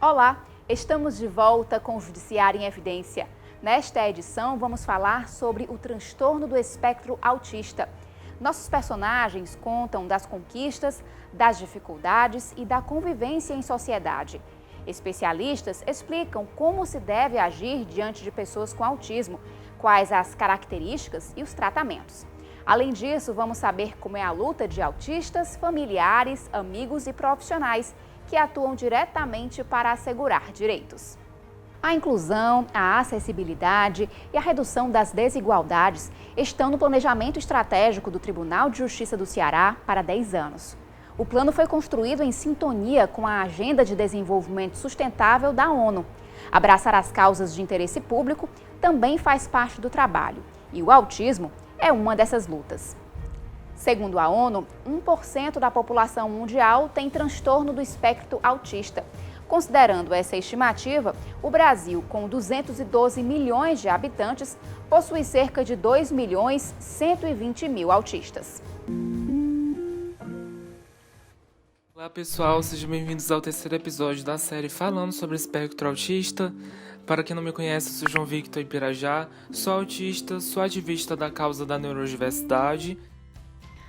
Olá, estamos de volta com o Judiciário em Evidência. Nesta edição, vamos falar sobre o transtorno do espectro autista. Nossos personagens contam das conquistas, das dificuldades e da convivência em sociedade. Especialistas explicam como se deve agir diante de pessoas com autismo, quais as características e os tratamentos. Além disso, vamos saber como é a luta de autistas, familiares, amigos e profissionais que atuam diretamente para assegurar direitos. A inclusão, a acessibilidade e a redução das desigualdades estão no planejamento estratégico do Tribunal de Justiça do Ceará para 10 anos. O plano foi construído em sintonia com a Agenda de Desenvolvimento Sustentável da ONU. Abraçar as causas de interesse público também faz parte do trabalho, e o autismo é uma dessas lutas. Segundo a ONU, 1% da população mundial tem transtorno do espectro autista. Considerando essa estimativa, o Brasil, com 212 milhões de habitantes, possui cerca de 2.120.000 autistas. Olá pessoal, sejam bem-vindos ao terceiro episódio da série falando sobre espectro autista. Para quem não me conhece, eu sou João Victor Ipirajá, sou autista, sou ativista da causa da neurodiversidade.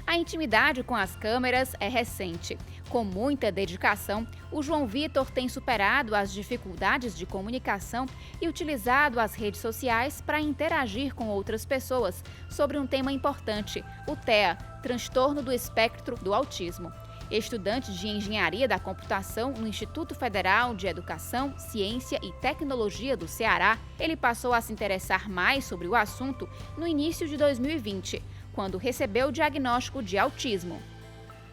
A intimidade com as câmeras é recente. Com muita dedicação, o João Vitor tem superado as dificuldades de comunicação e utilizado as redes sociais para interagir com outras pessoas sobre um tema importante, o TEA, transtorno do espectro do autismo. Estudante de Engenharia da Computação no Instituto Federal de Educação, Ciência e Tecnologia do Ceará, ele passou a se interessar mais sobre o assunto no início de 2020, quando recebeu o diagnóstico de autismo.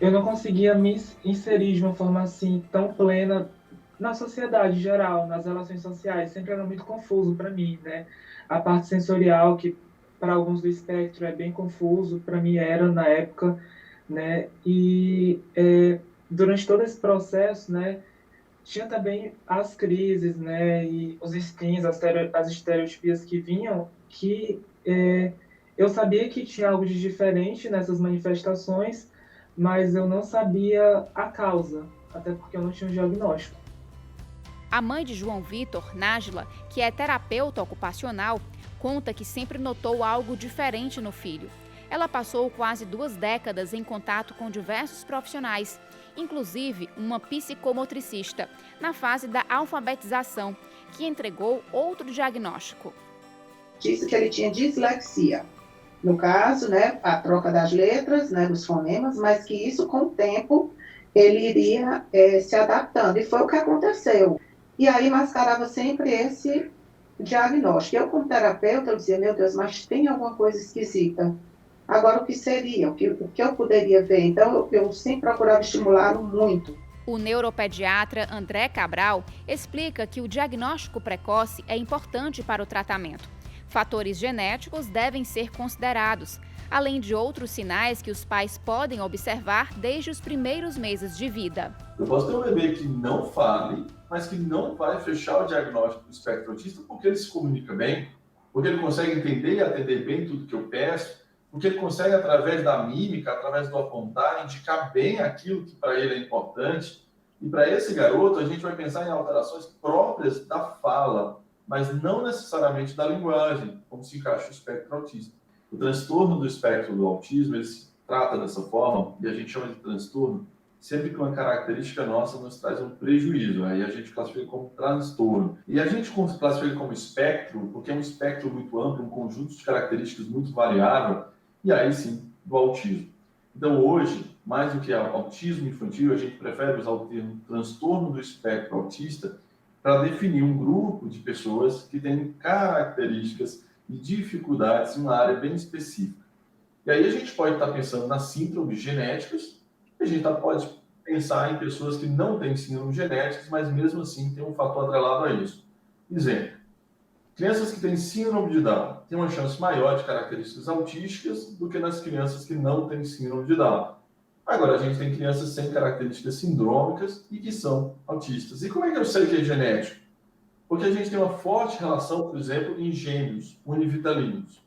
Eu não conseguia me inserir de uma forma assim tão plena na sociedade em geral, nas relações sociais. Sempre era muito confuso para mim, né? A parte sensorial, que para alguns do espectro é bem confuso, para mim era na época, né? E durante todo esse processo, né, tinha também as crises, né, e os STIs, as estereotipias que vinham, que eu sabia que tinha algo de diferente nessas manifestações, mas eu não sabia a causa, até porque eu não tinha um diagnóstico. A mãe de João Vitor, Nájila, que é terapeuta ocupacional, conta que sempre notou algo diferente no filho. Ela passou quase 2 décadas em contato com diversos profissionais, inclusive uma psicomotricista, na fase da alfabetização, que entregou outro diagnóstico. Disse que ele tinha dislexia. No caso, né, a troca das letras, né, dos fonemas, mas que isso, com o tempo, ele iria se adaptando. E foi o que aconteceu. E aí mascarava sempre esse diagnóstico. Eu, como terapeuta, eu dizia, meu Deus, mas tem alguma coisa esquisita. Agora, o que seria? O que eu poderia ver? Então, eu sempre procurava estimulá-lo muito. O neuropediatra André Cabral explica que o diagnóstico precoce é importante para o tratamento. Fatores genéticos devem ser considerados, além de outros sinais que os pais podem observar desde os primeiros meses de vida. Eu posso ter um bebê que não fale, mas que não vai fechar o diagnóstico do espectro autista porque ele se comunica bem, porque ele consegue entender e atender bem tudo que eu peço, porque ele consegue, através da mímica, através do apontar, indicar bem aquilo que para ele é importante. E para esse garoto, a gente vai pensar em alterações próprias da fala, mas não necessariamente da linguagem, como se encaixa o espectro autista. O transtorno do espectro do autismo, ele se trata dessa forma, e a gente chama de transtorno, sempre que uma característica nossa nos traz um prejuízo. Aí a gente classifica como transtorno. E a gente classifica como espectro, porque é um espectro muito amplo, um conjunto de características muito variável, e aí sim, do autismo. Então hoje, mais do que autismo infantil, a gente prefere usar o termo transtorno do espectro autista para definir um grupo de pessoas que têm características e dificuldades em uma área bem específica. E aí a gente pode estar pensando nas síndromes genéticas, e a gente pode pensar em pessoas que não têm síndromes genéticas, mas mesmo assim tem um fator atrelado a isso. Exemplo, crianças que têm síndrome de Down têm uma chance maior de características autísticas do que nas crianças que não têm síndrome de Down. Agora, a gente tem crianças sem características sindrômicas e que são autistas. E como é que eu sei que é genético? Porque a gente tem uma forte relação, por exemplo, em gêmeos univitelinos.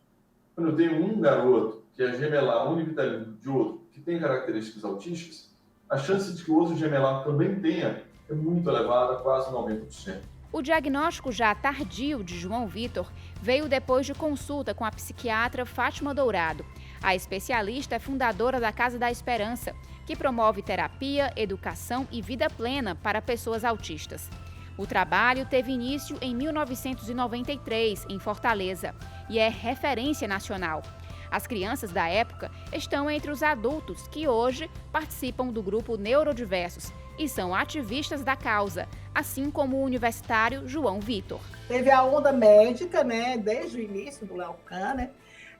Quando eu tenho um garoto que é gemelar univitelino de outro que tem características autísticas, a chance de que o outro gemelar também tenha é muito elevada, quase 90%. O diagnóstico já tardio de João Vitor veio depois de consulta com a psiquiatra Fátima Dourado. A especialista é fundadora da Casa da Esperança, que promove terapia, educação e vida plena para pessoas autistas. O trabalho teve início em 1993, em Fortaleza, e é referência nacional. As crianças da época estão entre os adultos que hoje participam do grupo Neurodiversos e são ativistas da causa, assim como o universitário João Vitor. Teve a onda médica, né, desde o início do Leocan, né?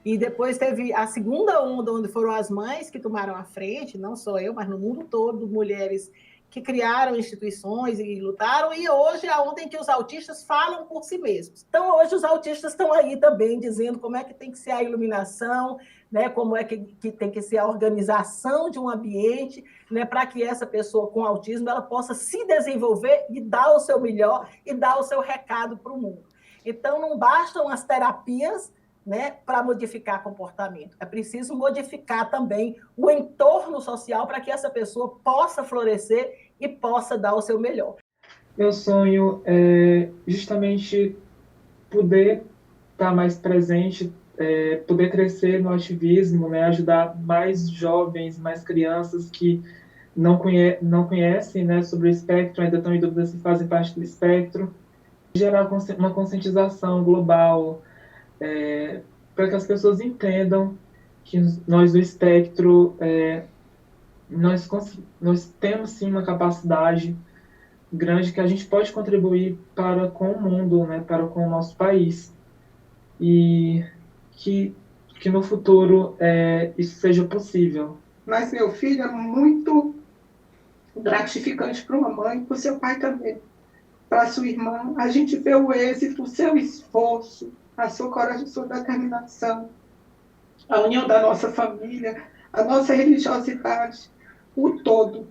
E depois teve a segunda onda, onde foram as mães que tomaram a frente, não só eu, mas no mundo todo, mulheres que criaram instituições e lutaram, e hoje é a onda em que os autistas falam por si mesmos. Então, hoje os autistas estão aí também dizendo como é que tem que ser a iluminação, né, como é que tem que ser a organização de um ambiente, né, para que essa pessoa com autismo ela possa se desenvolver e dar o seu melhor e dar o seu recado para o mundo. Então, não bastam as terapias, né, para modificar comportamento. É preciso modificar também o entorno social para que essa pessoa possa florescer e possa dar o seu melhor. Meu sonho é justamente poder estar mais presente, poder crescer no ativismo, né, ajudar mais jovens, mais crianças que não conhecem, né, sobre o espectro, ainda estão em dúvida se fazem parte do espectro, gerar uma conscientização global, para que as pessoas entendam que nós do espectro, nós temos sim uma capacidade grande que a gente pode contribuir para com o mundo, né, para com o nosso país, e que no futuro isso seja possível. Mas meu filho é muito gratificante para uma mãe, para o seu pai também, para a sua irmã. A gente vê o êxito, o seu esforço, a sua coragem, a sua determinação, a união da nossa família, a nossa religiosidade, o todo.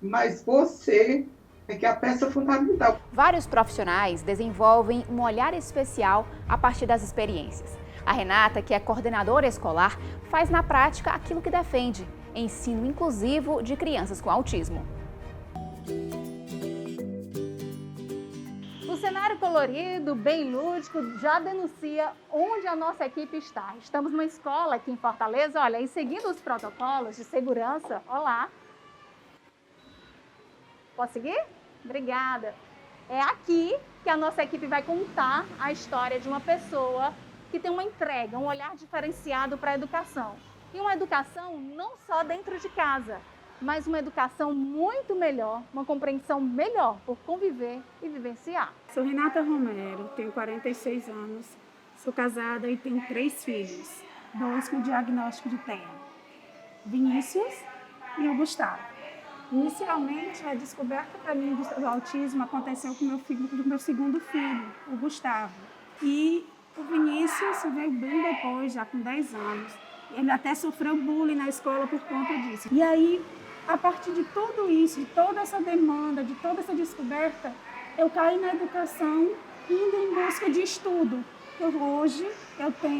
Mas você é que é a peça fundamental. Vários profissionais desenvolvem um olhar especial a partir das experiências. A Renata, que é coordenadora escolar, faz na prática aquilo que defende: ensino inclusivo de crianças com autismo. O cenário colorido, bem lúdico, já denuncia onde a nossa equipe está. Estamos numa escola aqui em Fortaleza, olha, e seguindo os protocolos de segurança, olá. Posso seguir? Obrigada. É aqui que a nossa equipe vai contar a história de uma pessoa que tem uma entrega, um olhar diferenciado para a educação. E uma educação não só dentro de casa, mas uma educação muito melhor, uma compreensão melhor por conviver e vivenciar. Sou Renata Romero, tenho 46 anos, sou casada e tenho 3 filhos, 2 com diagnóstico de TEA, Vinícius e o Gustavo. Inicialmente, a descoberta para mim do autismo aconteceu com o meu segundo filho, o Gustavo. E o Vinícius veio bem depois, já com 10 anos. Ele até sofreu bullying na escola por conta disso. E aí, a partir de tudo isso, de toda essa demanda, de toda essa descoberta, eu caí na educação indo em busca de estudo. Hoje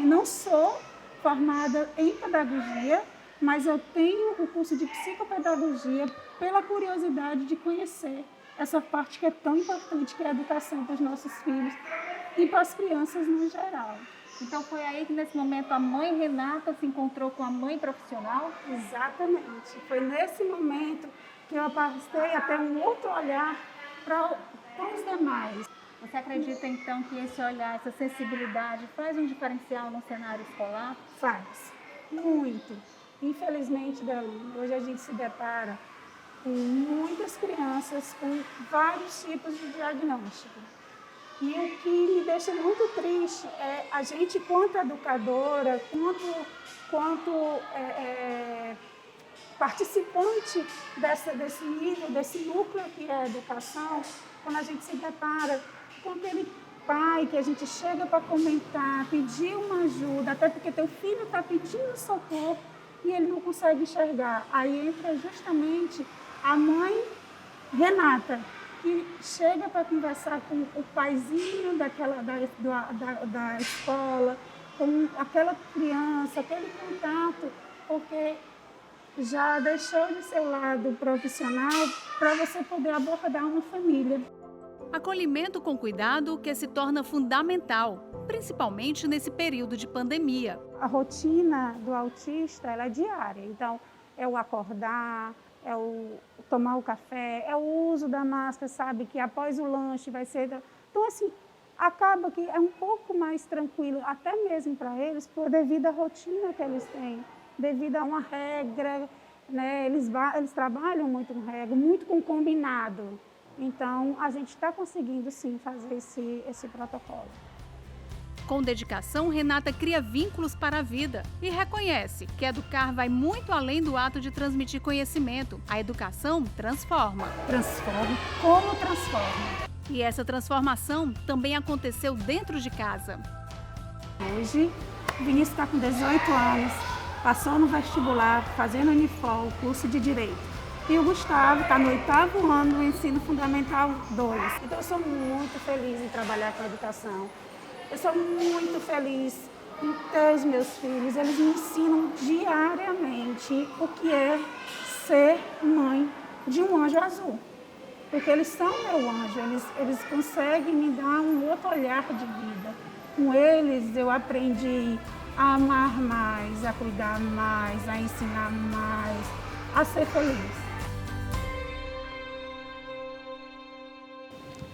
não sou formada em pedagogia, mas eu tenho o curso de psicopedagogia pela curiosidade de conhecer essa parte que é tão importante, que é a educação para os nossos filhos e para as crianças no geral. Então foi aí que nesse momento a mãe Renata se encontrou com a mãe profissional? Exatamente. Foi nesse momento que eu passei a ter um outro olhar para os demais. Você acredita então que esse olhar, essa sensibilidade faz um diferencial no cenário escolar? Faz, muito. Infelizmente, hoje a gente se depara com muitas crianças com vários tipos de diagnóstico. E o que me deixa muito triste é a gente, quanto educadora, quanto participante desse nível, desse núcleo que é a educação, quando a gente se depara com aquele pai que a gente chega para comentar, pedir uma ajuda, até porque teu filho está pedindo socorro e ele não consegue enxergar. Aí entra justamente a mãe Renata, que chega para conversar com o paizinho da escola, com aquela criança, aquele contato, porque já deixou de ser o lado profissional para você poder abordar uma família. Acolhimento com cuidado que se torna fundamental, principalmente nesse período de pandemia. A rotina do autista ela é diária, então é o acordar, é o tomar o café, é o uso da máscara, sabe, que após o lanche vai ser... Então, assim, acaba que é um pouco mais tranquilo, até mesmo para eles, devido à rotina que eles têm, devido a uma regra, né? Eles trabalham muito com regra, muito com combinado. Então, a gente está conseguindo, sim, fazer esse protocolo. Com dedicação, Renata cria vínculos para a vida e reconhece que educar vai muito além do ato de transmitir conhecimento. A educação transforma. Transforma. Como transforma? E essa transformação também aconteceu dentro de casa. Hoje, Vinícius está com 18 anos, passou no vestibular, fazendo Unifol, curso de Direito. E o Gustavo está no 8º ano do Ensino Fundamental 2. Então, eu sou muito feliz em trabalhar com a educação. Eu sou muito feliz em ter os meus filhos. Eles me ensinam diariamente o que é ser mãe de um anjo azul. Porque eles são meu anjo, eles conseguem me dar um outro olhar de vida. Com eles eu aprendi a amar mais, a cuidar mais, a ensinar mais, a ser feliz.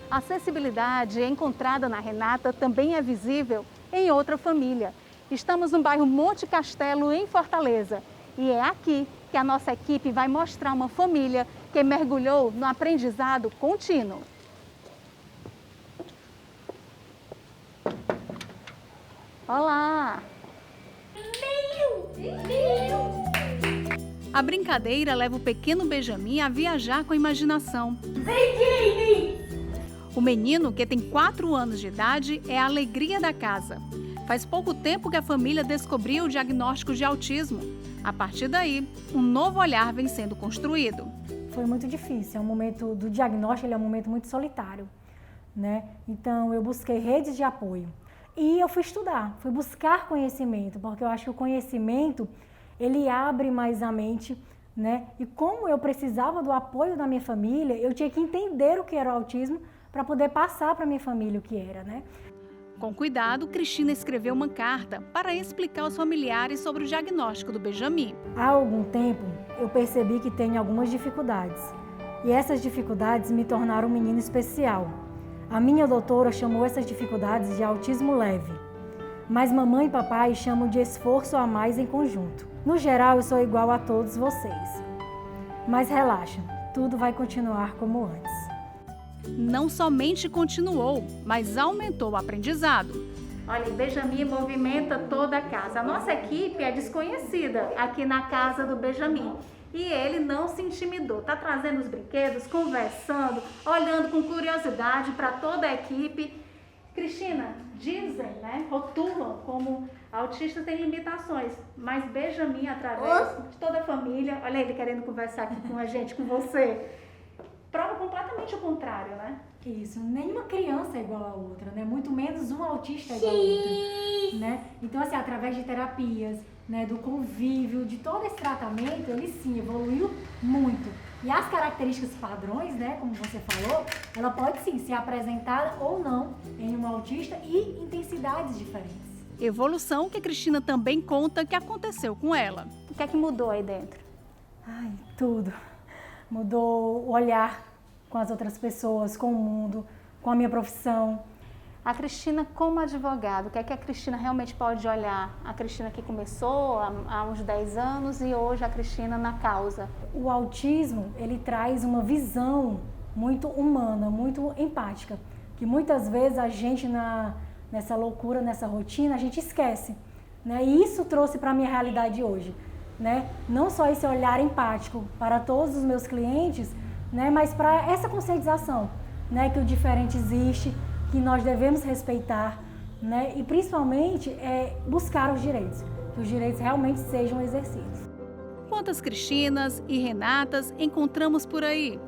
A acessibilidade encontrada na Renata também é visível em outra família. Estamos no bairro Monte Castelo, em Fortaleza. E é aqui que a nossa equipe vai mostrar uma família que mergulhou no aprendizado contínuo. Olá! A brincadeira leva o pequeno Benjamin a viajar com a imaginação. O menino, que tem 4 anos de idade, é a alegria da casa. Faz pouco tempo que a família descobriu o diagnóstico de autismo. A partir daí, um novo olhar vem sendo construído. Foi muito difícil, o momento do diagnóstico ele é um momento muito solitário, né? Então eu busquei redes de apoio e eu fui estudar, fui buscar conhecimento, porque eu acho que o conhecimento ele abre mais a mente, né? E como eu precisava do apoio da minha família, eu tinha que entender o que era o autismo para poder passar para minha família o que era, né? Com cuidado, Cristina escreveu uma carta para explicar aos familiares sobre o diagnóstico do Benjamin. Há algum tempo, eu percebi que tenho algumas dificuldades. E essas dificuldades me tornaram um menino especial. A minha doutora chamou essas dificuldades de autismo leve. Mas mamãe e papai chamam de esforço a mais em conjunto. No geral, eu sou igual a todos vocês. Mas relaxa, tudo vai continuar como antes. Não somente continuou, mas aumentou o aprendizado. Olha, o Benjamin movimenta toda a casa. A nossa equipe é desconhecida aqui na casa do Benjamin. E ele não se intimidou. Está trazendo os brinquedos, conversando, olhando com curiosidade para toda a equipe. Cristina, dizem, né, rotulam como autista tem limitações, mas Benjamin, através de toda a família, olha ele querendo conversar aqui com a gente, com você, prova completamente o contrário, né? Isso, nenhuma criança é igual a outra, né? Muito menos um autista é igual a outra, né? Então, assim, através de terapias, né, do convívio, de todo esse tratamento, ele sim evoluiu muito. E as características padrões, né, como você falou, ela pode sim ser apresentada ou não em um autista e intensidades diferentes. Evolução que a Cristina também conta que aconteceu com ela. O que é que mudou aí dentro? Ai, tudo. Mudou o olhar com as outras pessoas, com o mundo, com a minha profissão. A Cristina como advogada, o que é que a Cristina realmente pode olhar? A Cristina que começou há uns 10 anos e hoje a Cristina na causa. O autismo, ele traz uma visão muito humana, muito empática, que muitas vezes a gente nessa loucura, nessa rotina, a gente esquece, né? E isso trouxe para a minha realidade hoje, né? Não só esse olhar empático para todos os meus clientes, né? Mas para essa conscientização, né? Que o diferente existe, que nós devemos respeitar, né? E principalmente buscar os direitos, que os direitos realmente sejam exercidos. Quantas Cristinas e Renatas encontramos por aí?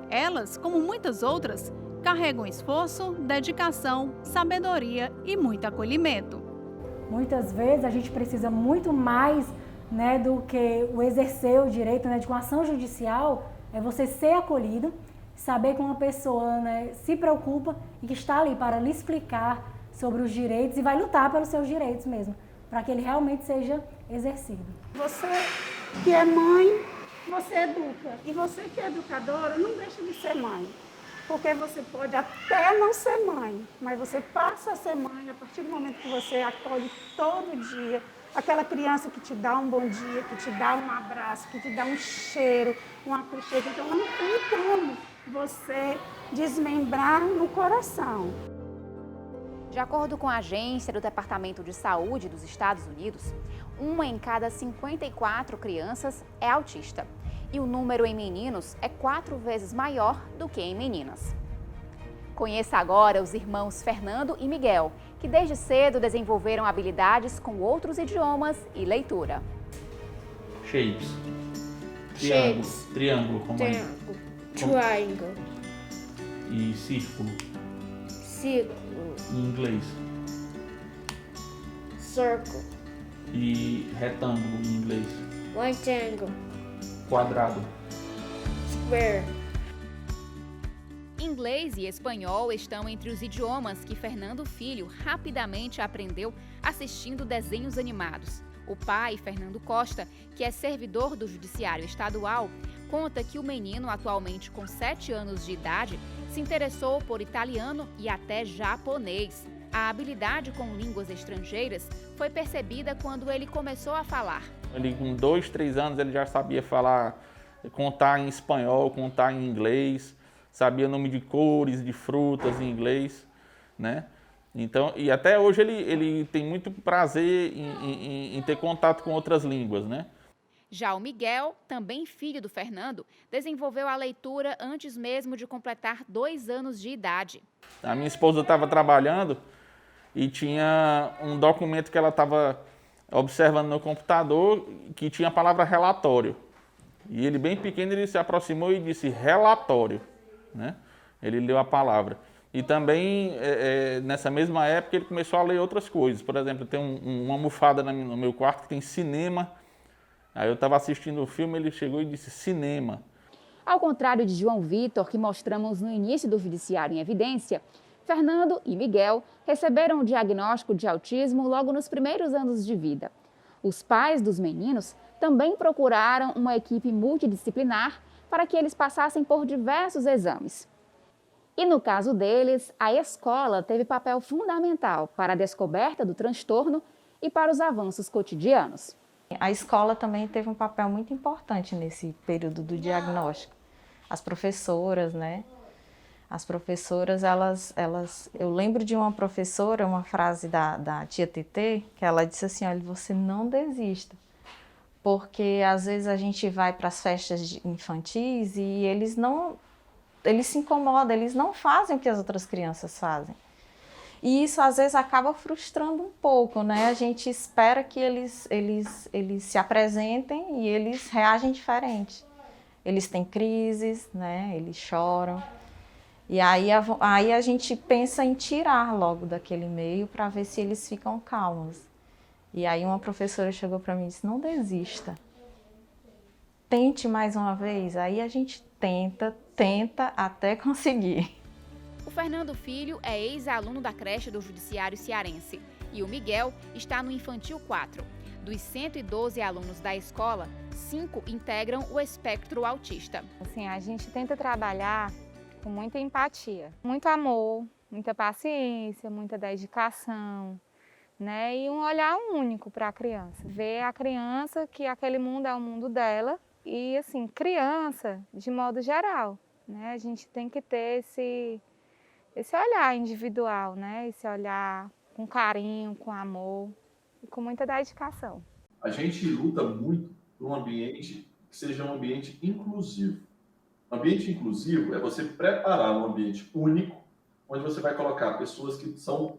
Elas, como muitas outras, carregam esforço, dedicação, sabedoria e muito acolhimento. Muitas vezes a gente precisa muito mais, né, do que o exercer o direito, né, de uma ação judicial, é você ser acolhido, saber que uma pessoa, né, se preocupa e que está ali para lhe explicar sobre os direitos e vai lutar pelos seus direitos mesmo, para que ele realmente seja exercido. Você que é mãe, você educa. E você que é educadora, não deixa de ser mãe. Porque você pode até não ser mãe, mas você passa a ser mãe a partir do momento que você acolhe todo dia aquela criança que te dá um bom dia, que te dá um abraço, que te dá um cheiro, um aconchego. Então não tem como você desmembrar no coração. De acordo com a agência do Departamento de Saúde dos Estados Unidos, 1 em cada 54 crianças é autista. E o número em meninos é 4 vezes maior do que em meninas. Conheça agora os irmãos Fernando e Miguel, que desde cedo desenvolveram habilidades com outros idiomas e leitura. Shapes. Triângulo. Como Triângulo. Triangle. E círculo. Círculo. Em inglês. Circle. E retângulo em inglês. Rectangle. Quadrado. Square. Inglês e espanhol estão entre os idiomas que Fernando Filho rapidamente aprendeu assistindo desenhos animados. O pai, Fernando Costa, que é servidor do Judiciário Estadual, conta que o menino, atualmente com 7 anos de idade, se interessou por italiano e até japonês. A habilidade com línguas estrangeiras foi percebida quando ele começou a falar. Ele, com 2, 3 anos, ele já sabia falar, contar em espanhol, contar em inglês, sabia nome de cores, de frutas em inglês, né? Então, e até hoje ele tem muito prazer em ter contato com outras línguas, né? Já o Miguel, também filho do Fernando, desenvolveu a leitura antes mesmo de completar 2 anos de idade. A minha esposa estava trabalhando e tinha um documento que ela estava observando no computador que tinha a palavra relatório. E ele, bem pequeno, ele se aproximou e disse relatório, né? Ele leu a palavra. E também, nessa mesma época, ele começou a ler outras coisas. Por exemplo, tem uma almofada no meu quarto que tem cinema. Aí eu estava assistindo o filme, ele chegou e disse cinema. Ao contrário de João Vitor, que mostramos no início do Judiciário em Evidência, Fernando e Miguel receberam o diagnóstico de autismo logo nos primeiros anos de vida. Os pais dos meninos também procuraram uma equipe multidisciplinar para que eles passassem por diversos exames. E no caso deles, a escola teve papel fundamental para a descoberta do transtorno e para os avanços cotidianos. A escola também teve um papel muito importante nesse período do diagnóstico. As professoras, né? As professoras, eu lembro de uma professora, uma frase da tia Tetê, que ela disse assim, olha, você não desista, porque às vezes a gente vai para as festas infantis e eles se incomodam, eles não fazem o que as outras crianças fazem. E isso às vezes acaba frustrando um pouco, né? A gente espera que eles se apresentem e eles reagem diferente. Eles têm crises, né? Eles choram. E aí a gente pensa em tirar logo daquele meio para ver se eles ficam calmos. E aí uma professora chegou para mim e disse, não desista. Tente mais uma vez. Aí a gente tenta até conseguir. O Fernando Filho é ex-aluno da creche do Judiciário Cearense e o Miguel está no Infantil 4. Dos 112 alunos da escola, 5 integram o espectro autista. Assim, a gente tenta trabalhar com muita empatia, muito amor, muita paciência, muita dedicação, né? E um olhar único para a criança. Ver a criança que aquele mundo é o mundo dela e, assim, criança de modo geral, né? A gente tem que ter esse olhar individual, né? Esse olhar com carinho, com amor e com muita dedicação. A gente luta muito por um ambiente que seja um ambiente inclusivo. Um ambiente inclusivo é você preparar um ambiente único, onde você vai colocar pessoas que são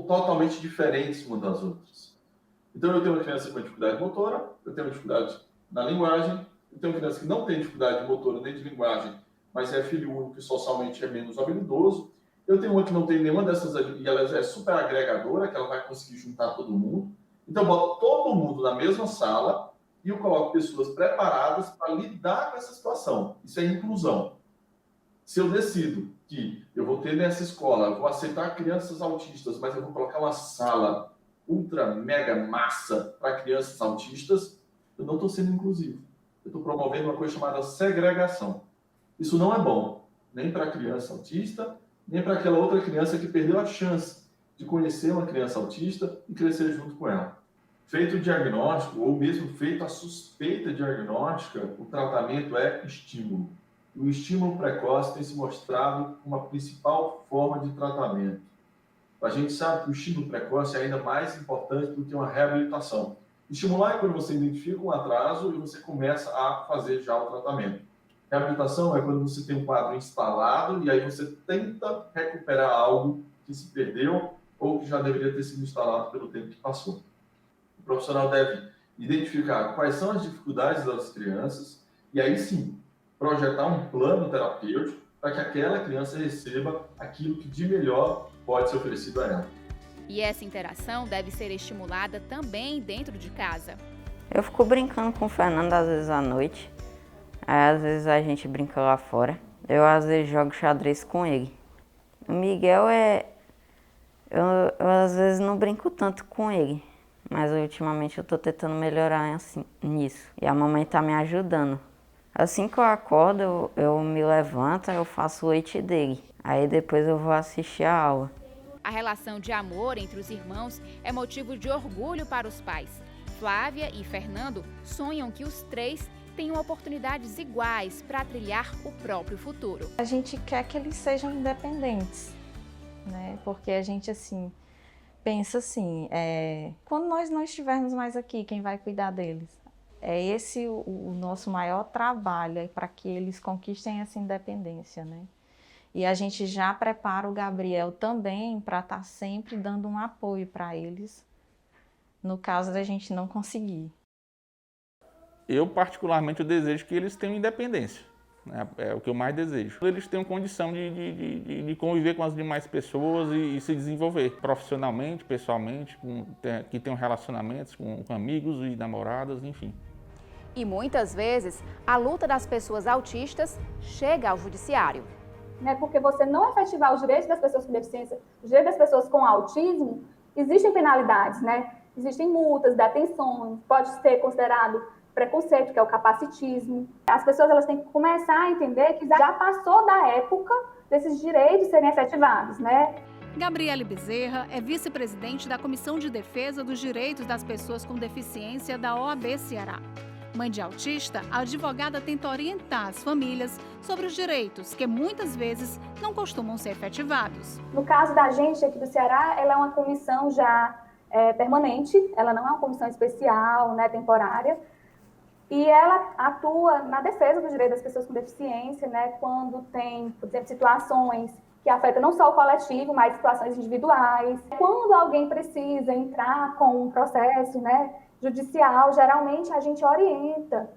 totalmente diferentes umas das outras. Então, eu tenho uma criança com dificuldade motora, eu tenho uma dificuldade na linguagem, eu tenho uma criança que não tem dificuldade motora nem de linguagem, mas é filho único e socialmente é menos habilidoso. Eu tenho uma que não tem nenhuma dessas e ela é super agregadora, que ela vai conseguir juntar todo mundo. Então, eu boto todo mundo na mesma sala e eu coloco pessoas preparadas para lidar com essa situação. Isso é inclusão. Se eu decido que eu vou ter nessa escola, eu vou aceitar crianças autistas, mas eu vou colocar uma sala ultra, mega massa para crianças autistas, eu não estou sendo inclusivo. Eu estou promovendo uma coisa chamada segregação. Isso não é bom, nem para a criança autista, nem para aquela outra criança que perdeu a chance de conhecer uma criança autista e crescer junto com ela. Feito o diagnóstico, ou mesmo feito a suspeita diagnóstica, o tratamento é estímulo. O estímulo precoce tem se mostrado uma principal forma de tratamento. A gente sabe que o estímulo precoce é ainda mais importante do que uma reabilitação. Estimular é quando você identifica um atraso e você começa a fazer já o tratamento. Reabilitação é quando você tem um quadro instalado e aí você tenta recuperar algo que se perdeu ou que já deveria ter sido instalado pelo tempo que passou. O profissional deve identificar quais são as dificuldades das crianças e aí sim, projetar um plano terapêutico para que aquela criança receba aquilo que de melhor pode ser oferecido a ela. E essa interação deve ser estimulada também dentro de casa. Eu fico brincando com o Fernando às vezes à noite, aí às vezes a gente brinca lá fora. Eu às vezes jogo xadrez com ele. O Miguel eu às vezes não brinco tanto com ele, mas ultimamente eu tô tentando melhorar assim, nisso. E a mamãe tá me ajudando. Assim que eu acordo, eu me levanto, eu faço o leite dele. Aí depois eu vou assistir a aula. A relação de amor entre os irmãos é motivo de orgulho para os pais. Flávia e Fernando sonham que os três tenham oportunidades iguais para trilhar o próprio futuro. A gente quer que eles sejam independentes, né? Porque a gente, assim, pensa assim, quando nós não estivermos mais aqui, quem vai cuidar deles? É esse o nosso maior trabalho, para que eles conquistem essa independência, né? E a gente já prepara o Gabriel também para estar sempre dando um apoio para eles, no caso da gente não conseguir. Eu, particularmente, eu desejo que eles tenham independência. Né? É o que eu mais desejo. Eles tenham condição de conviver com as demais pessoas e se desenvolver profissionalmente, pessoalmente, que tenham relacionamentos com amigos e namoradas, enfim. E muitas vezes, a luta das pessoas autistas chega ao judiciário. Porque você não efetivar os direitos das pessoas com deficiência, os direitos das pessoas com autismo, existem penalidades, né? Existem multas, detenções, pode ser considerado preconceito, que é o capacitismo. As pessoas elas têm que começar a entender que já passou da época desses direitos serem efetivados, né? Gabriele Bezerra é vice-presidente da Comissão de Defesa dos Direitos das Pessoas com Deficiência da OAB Ceará. Mãe de autista, a advogada tenta orientar as famílias sobre os direitos que muitas vezes não costumam ser efetivados. No caso da gente aqui do Ceará, ela é uma comissão já permanente, ela não é uma comissão especial, né, temporária, e ela atua na defesa dos direitos das pessoas com deficiência, né, quando tem, por exemplo, situações que afetam não só o coletivo, mas situações individuais. Quando alguém precisa entrar com um processo, né, judicial, geralmente a gente orienta,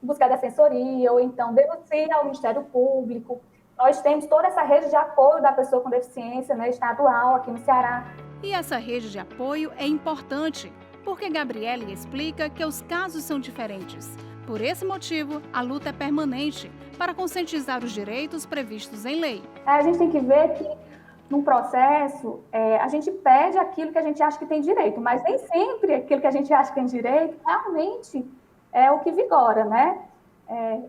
buscar defensoria ou então denuncia ao Ministério Público. Nós temos toda essa rede de apoio da pessoa com deficiência, né, estadual aqui no Ceará. E essa rede de apoio é importante, porque Gabriele explica que os casos são diferentes. Por esse motivo, a luta é permanente para conscientizar os direitos previstos em lei. A gente tem que ver que num processo, a gente pede aquilo que a gente acha que tem direito, mas nem sempre aquilo que a gente acha que tem direito realmente é o que vigora, né?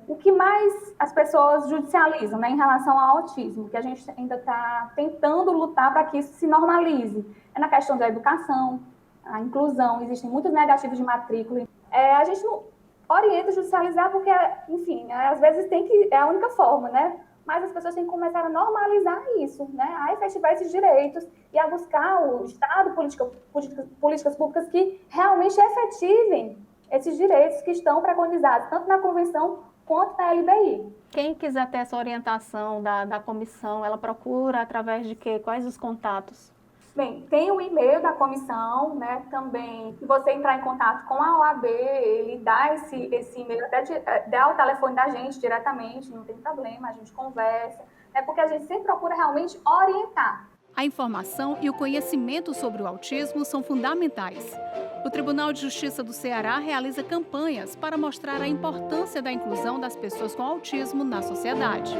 O que mais as pessoas judicializam, né, em relação ao autismo, que a gente ainda está tentando lutar para que isso se normalize, é na questão da educação, a inclusão, existem muitos negativos de matrícula. A gente não orienta a judicializar porque, enfim, às vezes é a única forma, né? Mas as pessoas têm que começar a normalizar isso, né? A efetivar esses direitos e a buscar o Estado, políticas públicas que realmente efetivem esses direitos que estão preconizados, tanto na Convenção quanto na LBI. Quem quiser ter essa orientação da comissão, ela procura através de quê? Quais os contatos? Bem, tem o e-mail da comissão, né, também, se você entrar em contato com a OAB, ele dá esse e-mail, até dá o telefone da gente diretamente, não tem problema, a gente conversa, porque a gente sempre procura realmente orientar. A informação e o conhecimento sobre o autismo são fundamentais. O Tribunal de Justiça do Ceará realiza campanhas para mostrar a importância da inclusão das pessoas com autismo na sociedade.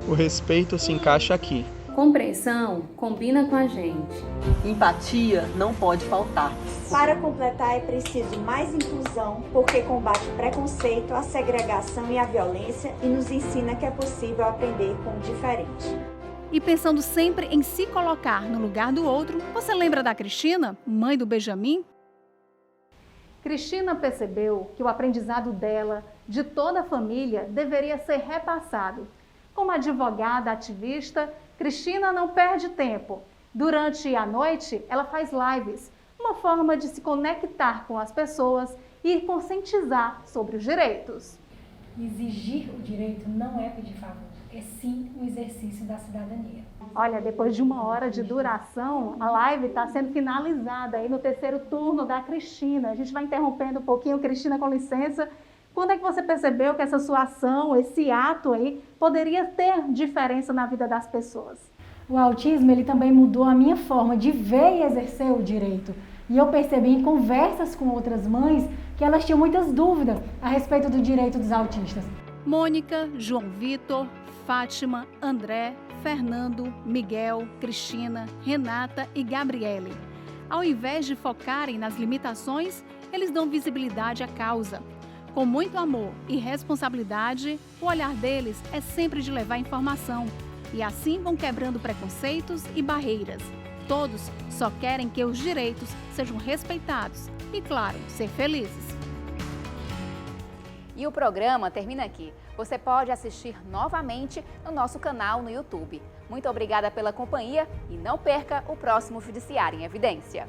O respeito se encaixa aqui. Compreensão combina com a gente. Empatia não pode faltar. Para completar, é preciso mais inclusão, porque combate o preconceito, a segregação e a violência e nos ensina que é possível aprender com o diferente. E pensando sempre em se colocar no lugar do outro, você lembra da Cristina, mãe do Benjamin? Cristina percebeu que o aprendizado dela, de toda a família, deveria ser repassado. Como advogada ativista, Cristina não perde tempo. Durante a noite, ela faz lives, uma forma de se conectar com as pessoas e conscientizar sobre os direitos. Exigir o direito não é pedir favor, é sim o exercício da cidadania. Olha, depois de 1 hora de duração, a live está sendo finalizada aí no 3º turno da Cristina. A gente vai interrompendo um pouquinho. Cristina, com licença. Quando é que você percebeu que essa sua ação, esse ato aí, poderia ter diferença na vida das pessoas? O autismo, ele também mudou a minha forma de ver e exercer o direito. E eu percebi em conversas com outras mães que elas tinham muitas dúvidas a respeito do direito dos autistas. Mônica, João Vitor, Fátima, André, Fernando, Miguel, Cristina, Renata e Gabriele. Ao invés de focarem nas limitações, eles dão visibilidade à causa. Com muito amor e responsabilidade, o olhar deles é sempre de levar informação. E assim vão quebrando preconceitos e barreiras. Todos só querem que os direitos sejam respeitados e, claro, ser felizes. E o programa termina aqui. Você pode assistir novamente no nosso canal no YouTube. Muito obrigada pela companhia e não perca o próximo Judiciário em Evidência.